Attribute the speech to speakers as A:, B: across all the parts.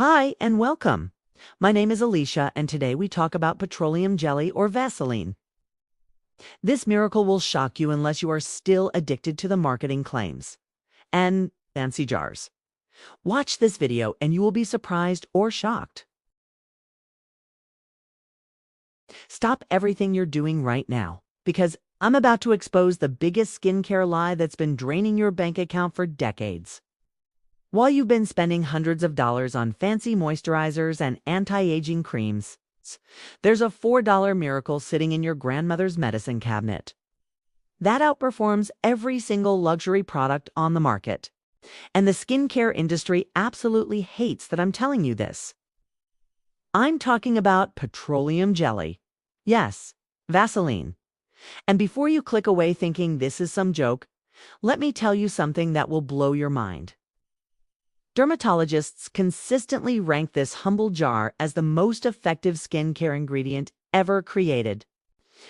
A: Hi and welcome. My name is Alicia and today we talk about petroleum jelly or Vaseline. This miracle will shock you unless you are still addicted to the marketing claims and fancy jars. Watch this video and you will be surprised or shocked. Stop everything you're doing right now because I'm about to expose the biggest skincare lie that's been draining your bank account for decades. While you've been spending hundreds of dollars on fancy moisturizers and anti-aging creams, there's a $4 miracle sitting in your grandmother's medicine cabinet. That outperforms every single luxury product on the market. And the skincare industry absolutely hates that I'm telling you this. I'm talking about petroleum jelly. Yes, Vaseline. And before you click away thinking this is some joke, let me tell you something that will blow your mind. Dermatologists consistently rank this humble jar as the most effective skincare ingredient ever created.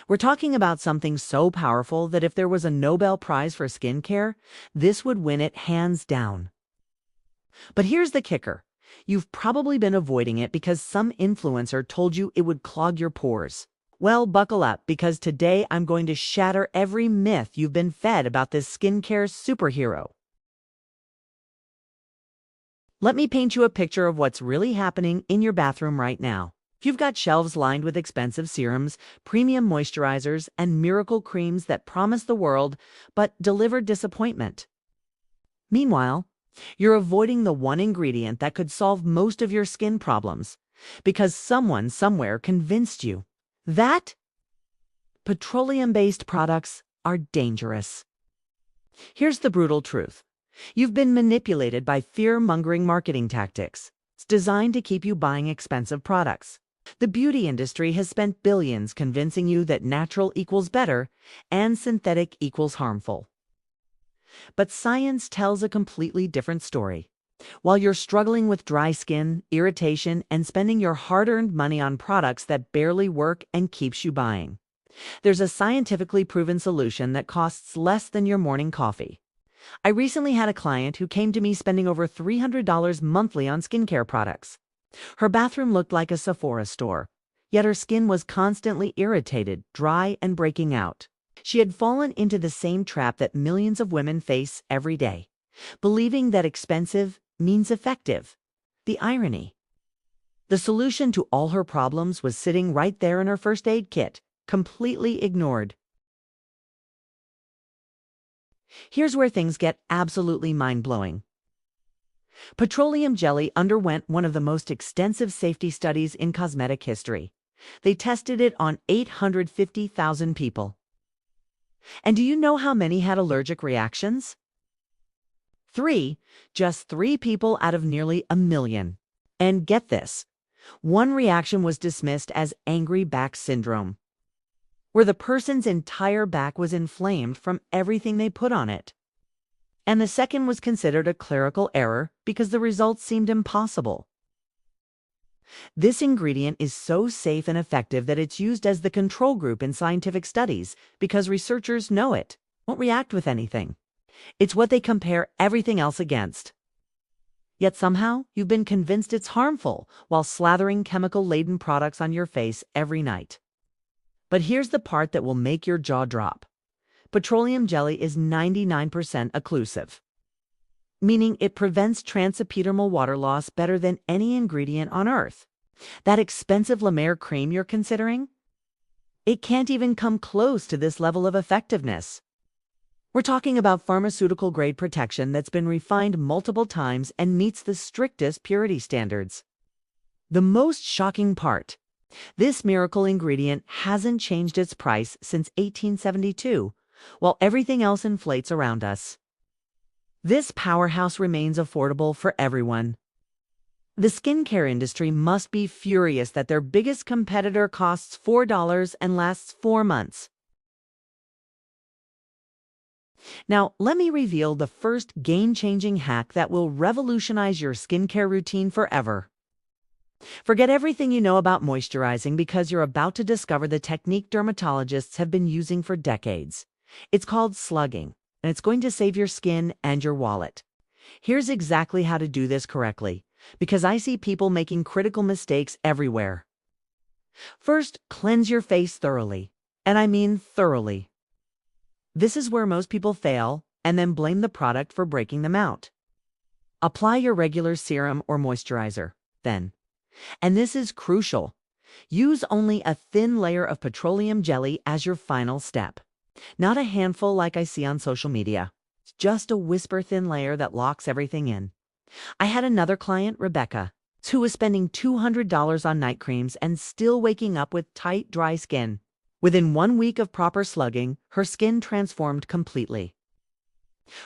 A: We're talking about something so powerful that if there was a Nobel Prize for skincare, this would win it hands down. But here's the kicker. You've probably been avoiding it because some influencer told you it would clog your pores. Well, buckle up because today I'm going to shatter every myth you've been fed about this skincare superhero. Let me paint you a picture of what's really happening in your bathroom right now. You've got shelves lined with expensive serums, premium moisturizers, and miracle creams that promise the world but deliver disappointment. Meanwhile, you're avoiding the one ingredient that could solve most of your skin problems because someone somewhere convinced you that petroleum-based products are dangerous. Here's the brutal truth. You've been manipulated by fear-mongering marketing tactics. It's designed to keep you buying expensive products. The beauty industry has spent billions convincing you that natural equals better and synthetic equals harmful. But science tells a completely different story. While you're struggling with dry skin, irritation, and spending your hard-earned money on products that barely work and keeps you buying, there's a scientifically proven solution that costs less than your morning coffee. I recently had a client who came to me spending over $300 monthly on skincare products. Her bathroom looked like a Sephora store, yet her skin was constantly irritated, dry, and breaking out. She had fallen into the same trap that millions of women face every day, believing that expensive means effective. The irony. The solution to all her problems was sitting right there in her first aid kit, completely ignored. Here's where things get absolutely mind-blowing. Petroleum jelly underwent one of the most extensive safety studies in cosmetic history. They tested it on 850,000 people. And do you know how many had allergic reactions? 3. Just 3 people out of nearly 1 million. And get this, one reaction was dismissed as angry back syndrome, where the person's entire back was inflamed from everything they put on it. And the second was considered a clerical error because the results seemed impossible. This ingredient is so safe and effective that it's used as the control group in scientific studies because researchers know it won't react with anything. It's what they compare everything else against. Yet somehow you've been convinced it's harmful while slathering chemical-laden products on your face every night. But here's the part that will make your jaw drop. Petroleum jelly is 99% occlusive, meaning it prevents trans-epidermal water loss better than any ingredient on Earth. That expensive La Mer cream you're considering? It can't even come close to this level of effectiveness. We're talking about pharmaceutical-grade protection that's been refined multiple times and meets the strictest purity standards. The most shocking part. This miracle ingredient hasn't changed its price since 1872, while everything else inflates around us. This powerhouse remains affordable for everyone. The skincare industry must be furious that their biggest competitor costs $4 and lasts 4 months. Now, let me reveal the first game-changing hack that will revolutionize your skincare routine forever. Forget everything you know about moisturizing because you're about to discover the technique dermatologists have been using for decades. It's called slugging, and it's going to save your skin and your wallet. Here's exactly how to do this correctly, because I see people making critical mistakes everywhere. First, cleanse your face thoroughly. And I mean thoroughly. This is where most people fail and then blame the product for breaking them out. Apply your regular serum or moisturizer, then. And this is crucial. Use only a thin layer of petroleum jelly as your final step. Not a handful like I see on social media. It's just a whisper-thin layer that locks everything in. I had another client, Rebecca, who was spending $200 on night creams and still waking up with tight, dry skin. Within 1 week of proper slugging, her skin transformed completely.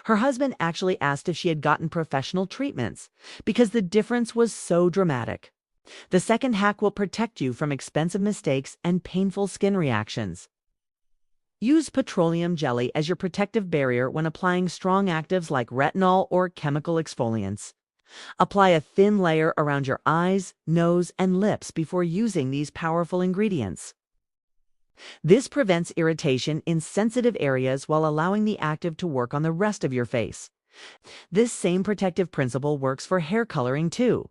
A: Her husband actually asked if she had gotten professional treatments because the difference was so dramatic. The second hack will protect you from expensive mistakes and painful skin reactions. Use petroleum jelly as your protective barrier when applying strong actives like retinol or chemical exfoliants. Apply a thin layer around your eyes, nose, and lips before using these powerful ingredients. This prevents irritation in sensitive areas while allowing the active to work on the rest of your face. This same protective principle works for hair coloring too.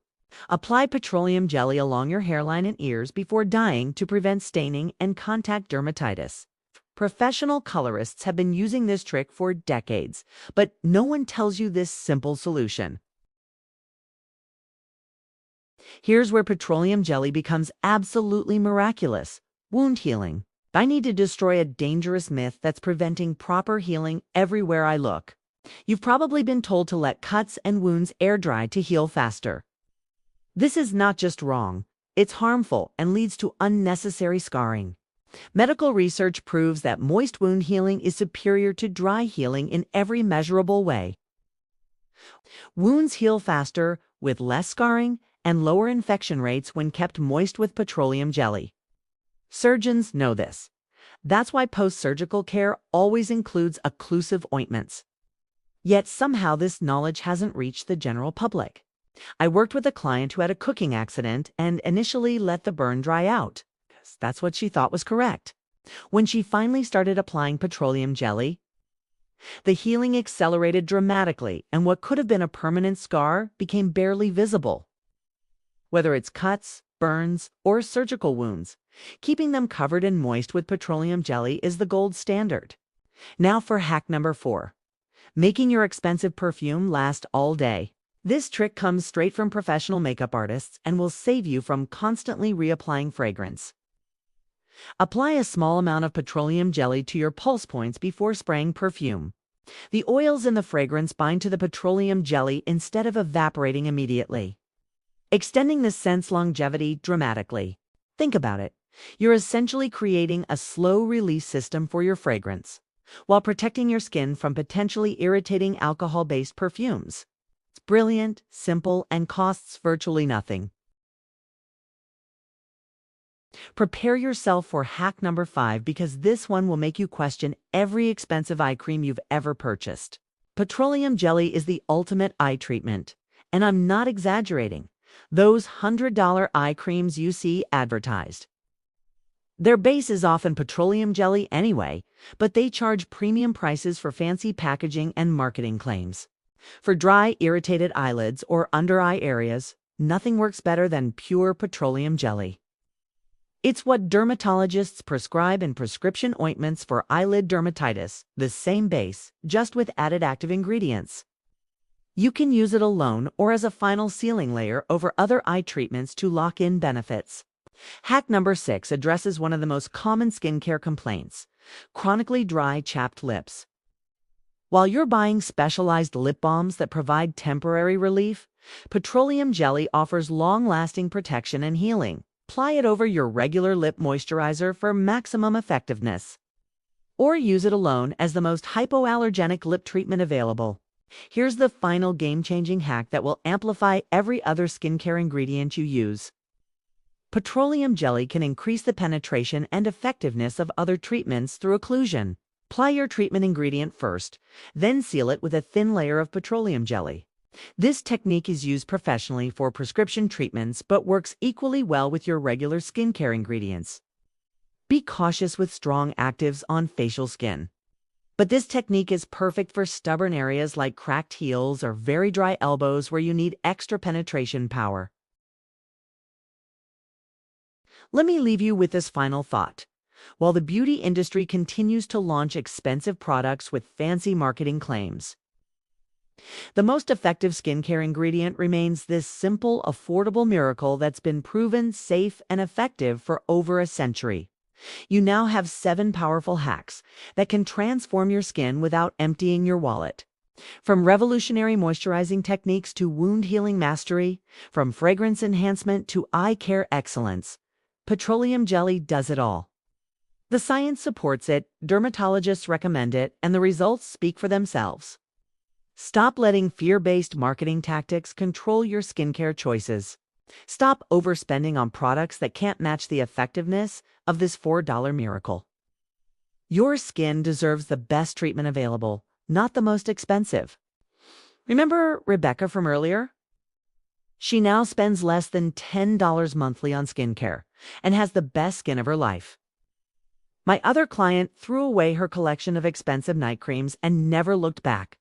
A: Apply petroleum jelly along your hairline and ears before dyeing to prevent staining and contact dermatitis. Professional colorists have been using this trick for decades, but no one tells you this simple solution. Here's where petroleum jelly becomes absolutely miraculous: wound healing. I need to destroy a dangerous myth that's preventing proper healing everywhere I look. You've probably been told to let cuts and wounds air dry to heal faster. This is not just wrong, it's harmful and leads to unnecessary scarring. Medical research proves that moist wound healing is superior to dry healing in every measurable way. Wounds heal faster, with less scarring, and lower infection rates when kept moist with petroleum jelly. Surgeons know this. That's why post-surgical care always includes occlusive ointments. Yet somehow this knowledge hasn't reached the general public. I worked with a client who had a cooking accident and initially let the burn dry out. That's what she thought was correct. When she finally started applying petroleum jelly, the healing accelerated dramatically, and what could have been a permanent scar became barely visible. Whether it's cuts, burns, or surgical wounds, keeping them covered and moist with petroleum jelly is the gold standard. Now for hack number 4. Making your expensive perfume last all day. This trick comes straight from professional makeup artists and will save you from constantly reapplying fragrance. Apply a small amount of petroleum jelly to your pulse points before spraying perfume. The oils in the fragrance bind to the petroleum jelly instead of evaporating immediately, extending the scent's longevity dramatically. Think about it. You're essentially creating a slow-release system for your fragrance, while protecting your skin from potentially irritating alcohol-based perfumes. It's brilliant, simple, and costs virtually nothing. Prepare yourself for hack number 5, because this one will make you question every expensive eye cream you've ever purchased. Petroleum jelly is the ultimate eye treatment, and I'm not exaggerating. Those $100 eye creams you see advertised. Their base is often petroleum jelly anyway, but they charge premium prices for fancy packaging and marketing claims. For dry, irritated eyelids or under-eye areas, nothing works better than pure petroleum jelly. It's what dermatologists prescribe in prescription ointments for eyelid dermatitis, the same base, just with added active ingredients. You can use it alone or as a final sealing layer over other eye treatments to lock in benefits. Hack number 6 addresses one of the most common skincare complaints: chronically dry, chapped lips. While you're buying specialized lip balms that provide temporary relief, petroleum jelly offers long-lasting protection and healing. Apply it over your regular lip moisturizer for maximum effectiveness. Or use it alone as the most hypoallergenic lip treatment available. Here's the final game-changing hack that will amplify every other skincare ingredient you use. Petroleum jelly can increase the penetration and effectiveness of other treatments through occlusion. Apply your treatment ingredient first, then seal it with a thin layer of petroleum jelly. This technique is used professionally for prescription treatments but works equally well with your regular skincare ingredients. Be cautious with strong actives on facial skin. But this technique is perfect for stubborn areas like cracked heels or very dry elbows where you need extra penetration power. Let me leave you with this final thought. While the beauty industry continues to launch expensive products with fancy marketing claims, the most effective skincare ingredient remains this simple, affordable miracle that's been proven safe and effective for over a century. You now have 7 powerful hacks that can transform your skin without emptying your wallet. From revolutionary moisturizing techniques to wound healing mastery, from fragrance enhancement to eye care excellence, Petroleum Jelly does it all. The science supports it, dermatologists recommend it, and the results speak for themselves. Stop letting fear-based marketing tactics control your skincare choices. Stop overspending on products that can't match the effectiveness of this $4 miracle. Your skin deserves the best treatment available, not the most expensive. Remember Rebecca from earlier? She now spends less than $10 monthly on skincare and has the best skin of her life. My other client threw away her collection of expensive night creams and never looked back.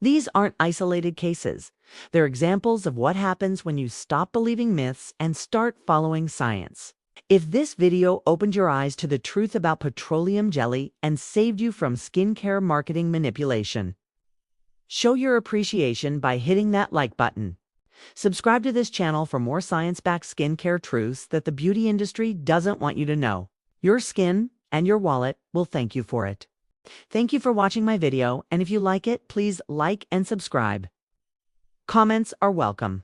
A: These aren't isolated cases. They're examples of what happens when you stop believing myths and start following science. If this video opened your eyes to the truth about petroleum jelly and saved you from skincare marketing manipulation, show your appreciation by hitting that like button. Subscribe to this channel for more science-backed skincare truths that the beauty industry doesn't want you to know. Your skin and your wallet will thank you for it. Thank you for watching my video, and if you like it, please like and subscribe. Comments are welcome.